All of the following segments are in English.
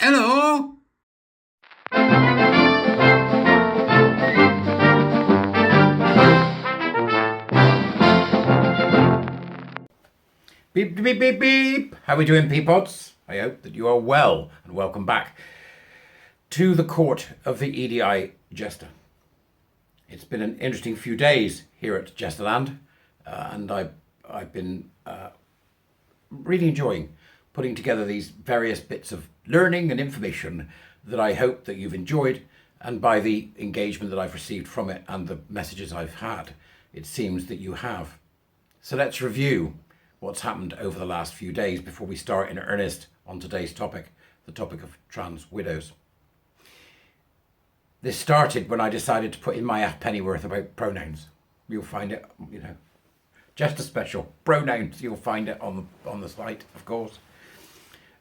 Hello? Beep, beep, beep, beep. How are we doing, peapods? I hope that you are well, and welcome back to the court of the Edijester. It's been an interesting few days here at Jesterland, and I've been really enjoying putting together these various bits of learning and information that I hope that you've enjoyed, and by the engagement that I've received from it and the messages I've had, it seems that you have. So let's review what's happened over the last few days before we start in earnest on today's topic, the topic of trans widows. This started when I decided to put in my halfpennyworth about pronouns. You'll find it, just a special pronouns. You'll find it on the site, of course.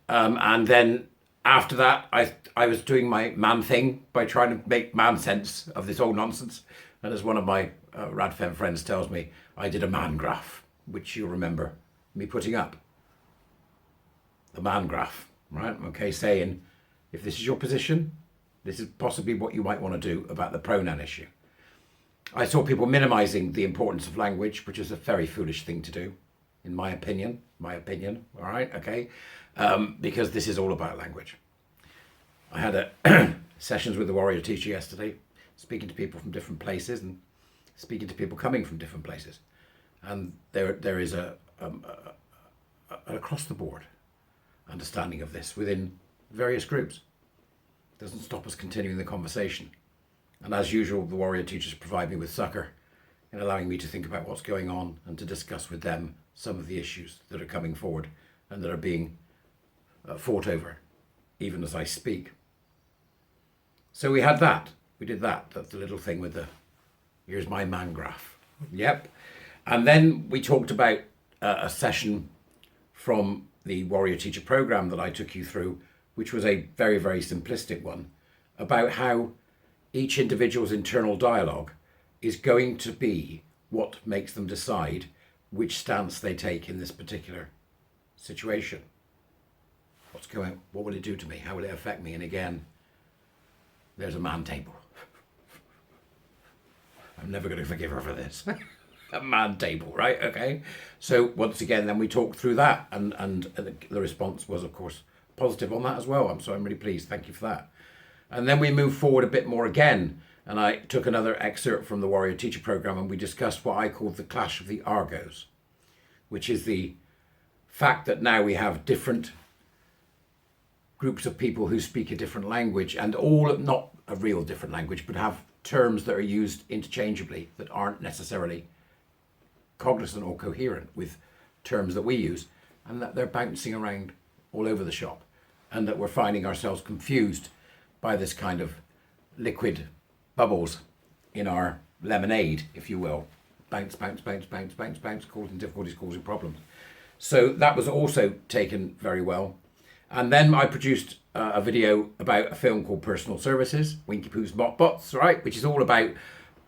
And then after that, I was doing my man thing by trying to make man sense of this old nonsense. And as one of my Radfem friends tells me, I did a man graph, which you'll remember me putting up. The man graph, right? Okay, saying if this is your position, this is possibly what you might want to do about the pronoun issue. I saw people minimizing the importance of language, which is a very foolish thing to do, in my opinion, all right, okay? Because this is all about language. I had sessions with the warrior teacher yesterday, speaking to people from different places and speaking to people coming from different places. And there is an across the board understanding of this within various groups. It doesn't stop us continuing the conversation. And as usual, the warrior teachers provide me with succor in allowing me to think about what's going on and to discuss with them some of the issues that are coming forward and that are being fought over, even as I speak. So we had that. We did that. That's the little thing with the, here's my man graph. Yep. And then we talked about a session from the warrior teacher program that I took you through, which was a very, very simplistic one, about how each individual's internal dialogue is going to be what makes them decide which stance they take in this particular situation. What will it do to me? How will it affect me? And again, there's a man table. I'm never going to forgive her for this. A man table, right? Okay. So once again, then we talked through that, and the response was, of course, positive on that as well. I'm really pleased. Thank you for that. And then we moved forward a bit more again, and I took another excerpt from the warrior teacher program, and we discussed what I called the clash of the Argos, which is the fact that now we have different groups of people who speak a different language, and all not a real different language, but have terms that are used interchangeably that aren't necessarily cognizant or coherent with terms that we use, and that they're bouncing around all over the shop, and that we're finding ourselves confused by this kind of liquid bubbles in our lemonade, if you will. Bounce, bounce, bounce, bounce, bounce, bounce, causing difficulties, causing problems. So that was also taken very well. And then I produced a video about a film called Personal Services, Winky Pooh's Mop Bots, right? Which is all about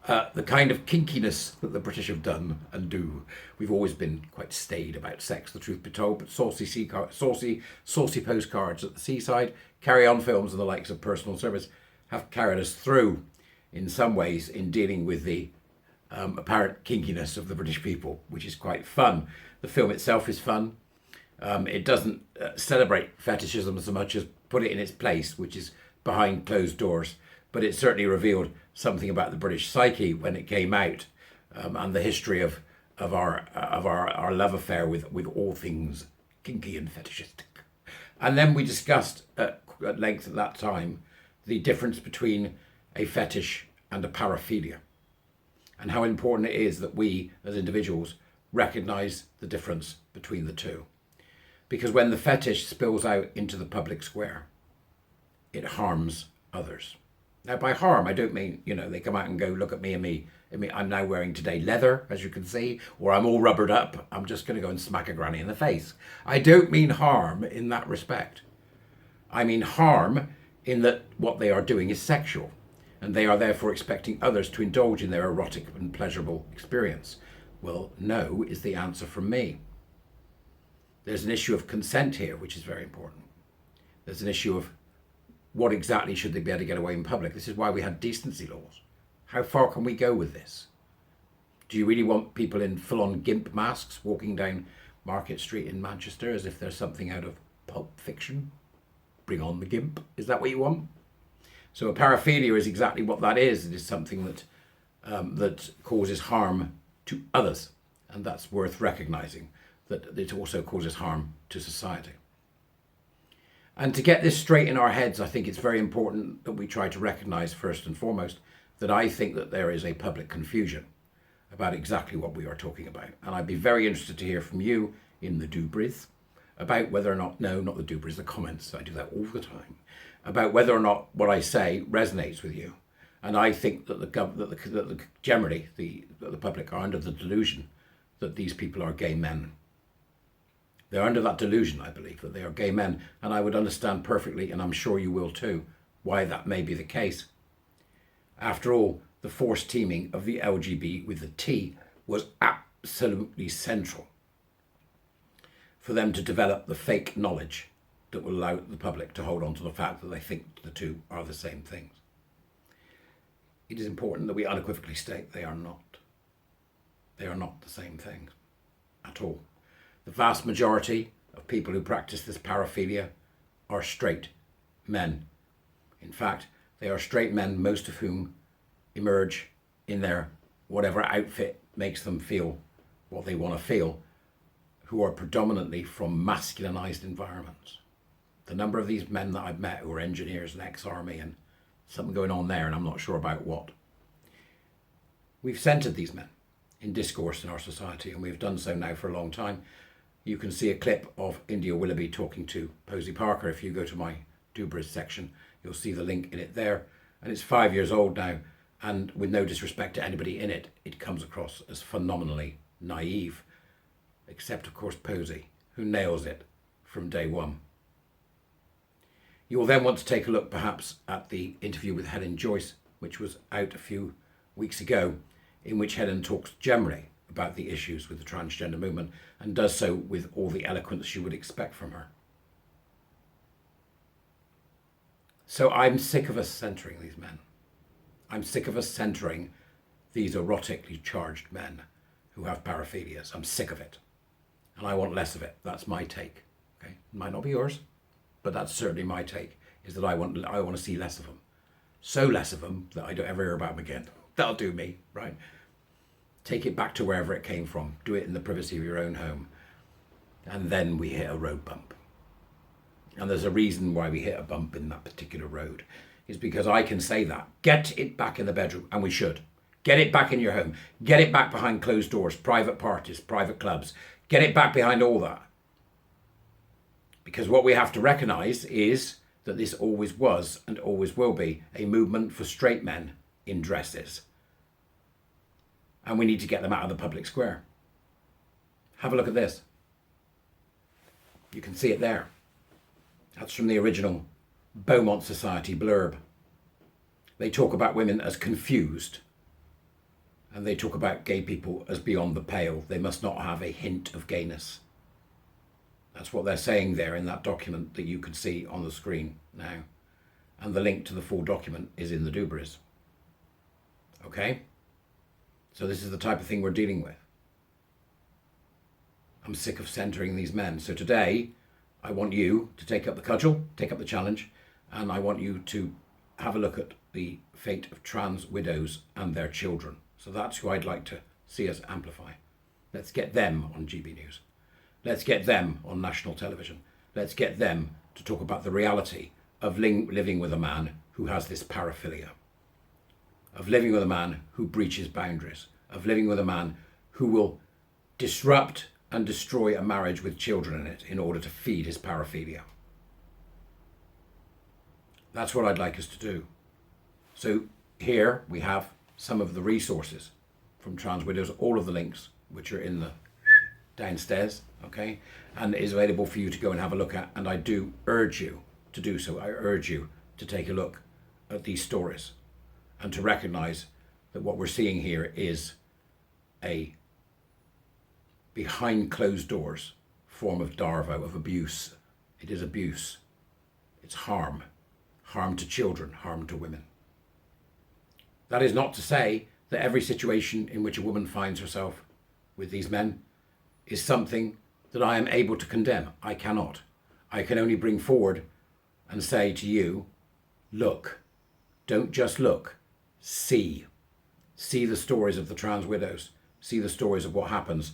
the kind of kinkiness that the British have done and do. We've always been quite staid about sex, the truth be told, but saucy postcards at the seaside, carry-on films and the likes of Personal Service have carried us through in some ways in dealing with the apparent kinkiness of the British people, which is quite fun. The film itself is fun. It doesn't celebrate fetishism so much as put it in its place, which is behind closed doors, but it certainly revealed something about the British psyche when it came out, and the history of our love affair with all things kinky and fetishistic. And then we discussed at length at that time the difference between a fetish and a paraphilia, and how important it is that we as individuals recognize the difference between the two. Because when the fetish spills out into the public square, it harms others. Now, by harm, I don't mean, they come out and go, look at me and me. I mean, I'm now wearing today leather, as you can see, or I'm all rubbered up. I'm just going to go and smack a granny in the face. I don't mean harm in that respect. I mean harm in that what they are doing is sexual, and they are therefore expecting others to indulge in their erotic and pleasurable experience. Well, no is the answer from me. There's an issue of consent here, which is very important. There's an issue of what exactly should they be able to get away in public? This is why we had decency laws. How far can we go with this? Do you really want people in full-on gimp masks walking down Market Street in Manchester as if there's something out of Pulp Fiction? Bring on the gimp. Is that what you want? So a paraphilia is exactly what that is. It is something that that causes harm to others, and that's worth recognising, that it also causes harm to society. And to get this straight in our heads, I think it's very important that we try to recognise first and foremost that I think that there is a public confusion about exactly what we are talking about. And I'd be very interested to hear from you in the doobries about whether or not, no, not the doobries, the comments, I do that all the time, about whether or not what I say resonates with you. And I think that generally the public are under the delusion that these people are gay men. They're under that delusion, I believe, that they are gay men. And I would understand perfectly, and I'm sure you will too, why that may be the case. After all, the forced teaming of the LGB with the T was absolutely central for them to develop the fake knowledge that will allow the public to hold on to the fact that they think the two are the same things. It is important that we unequivocally state they are not. They are not the same things at all. The vast majority of people who practice this paraphilia are straight men. In fact, they are straight men, most of whom emerge in their whatever outfit makes them feel what they want to feel, who are predominantly from masculinized environments. The number of these men that I've met who are engineers and ex-army and something going on there, and I'm not sure about what. We've centered these men in discourse in our society, and we've done so now for a long time. You can see a clip of India Willoughby talking to Posey Parker. If you go to my Dubras section, you'll see the link in it there. And it's 5 years old now, and with no disrespect to anybody in it, it comes across as phenomenally naive, except of course Posey, who nails it from day one. You will then want to take a look perhaps at the interview with Helen Joyce, which was out a few weeks ago, in which Helen talks generally about the issues with the transgender movement and does so with all the eloquence you would expect from her. So I'm sick of us centering these men. I'm sick of us centering these erotically charged men who have paraphilias. I'm sick of it. And I want less of it. That's my take. Okay? It might not be yours, but that's certainly my take, is that I want to see less of them. So less of them that I don't ever hear about them again. That'll do me, right? Take it back to wherever it came from. Do it in the privacy of your own home. And then we hit a road bump. And there's a reason why we hit a bump in that particular road. Is because I can say that. Get it back in the bedroom, and we should. Get it back in your home. Get it back behind closed doors, private parties, private clubs. Get it back behind all that. Because what we have to recognise is that this always was and always will be a movement for straight men in dresses. And we need to get them out of the public square. Have a look at this. You can see it there. That's from the original Beaumont Society blurb. They talk about women as confused, and they talk about gay people as beyond the pale. They must not have a hint of gayness. That's what they're saying there in that document that you can see on the screen now. And the link to the full document is in the doobries. Okay? So this is the type of thing we're dealing with. I'm sick of centering these men. So today, I want you to take up the cudgel, take up the challenge, and I want you to have a look at the fate of trans widows and their children. So that's who I'd like to see us amplify. Let's get them on GB News. Let's get them on national television. Let's get them to talk about the reality of living with a man who has this paraphilia, of living with a man who breaches boundaries, of living with a man who will disrupt and destroy a marriage with children in it in order to feed his paraphilia. That's what I'd like us to do. So here we have some of the resources from Trans Widows, all of the links which are in the downstairs, okay, and is available for you to go and have a look at. And I do urge you to do so. I urge you to take a look at these stories and to recognize that what we're seeing here is a behind closed doors form of Darvo, of abuse. It is abuse. It's harm. harm to children, harm to women. That is not to say that every situation in which a woman finds herself with these men is something that I am able to condemn. I cannot. I can only bring forward and say to you, look, don't just look, see. See the stories of the trans widows. See the stories of what happens.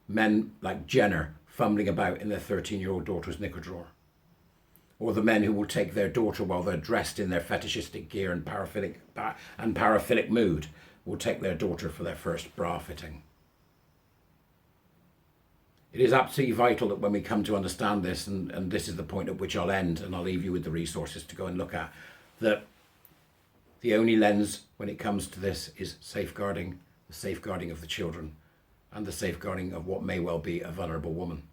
Men like Jenner fumbling about in their 13-year-old daughter's knicker drawer. Or the men who will take their daughter while they're dressed in their fetishistic gear and paraphilic mood, will take their daughter for their first bra fitting. It is absolutely vital that when we come to understand this, and this is the point at which I'll end, and I'll leave you with the resources to go and look at, that the only lens when it comes to this is safeguarding, the safeguarding of the children, and the safeguarding of what may well be a vulnerable woman.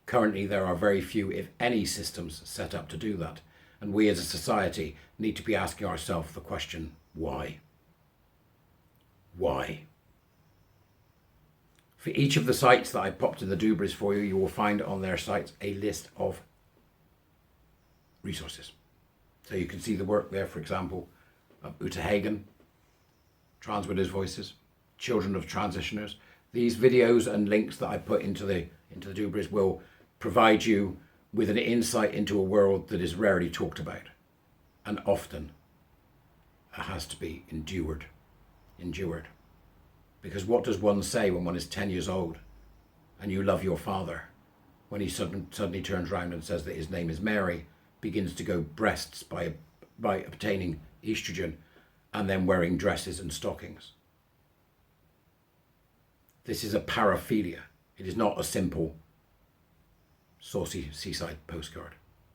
Currently, there are very few, if any, systems set up to do that. And we as a society need to be asking ourselves the question, why? Why? For each of the sites that I popped in the doobries for you, you will find on their sites a list of resources. So you can see the work there, for example, of Uta Hagen, Trans Widows Voices, Children of Transitioners. These videos and links that I put into the doobries will provide you with an insight into a world that is rarely talked about, and often has to be endured. Because what does one say when one is 10 years old and you love your father, when he suddenly turns around and says that his name is Mary, begins to go breasts by obtaining estrogen, and then wearing dresses and stockings? This is a paraphilia. It is not a simple saucy seaside postcard.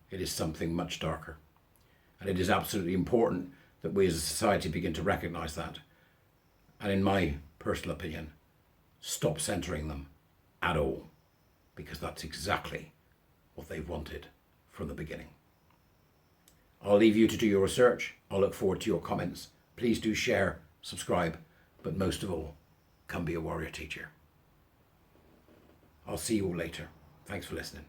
It is something much darker. And it is absolutely important that we as a society begin to recognise that. And in my personal opinion, stop centering them at all, because that's exactly what they've wanted from the beginning. I'll leave you to do your research. I'll look forward to your comments. Please do share, subscribe, but most of all, come be a warrior teacher. I'll see you all later. Thanks for listening.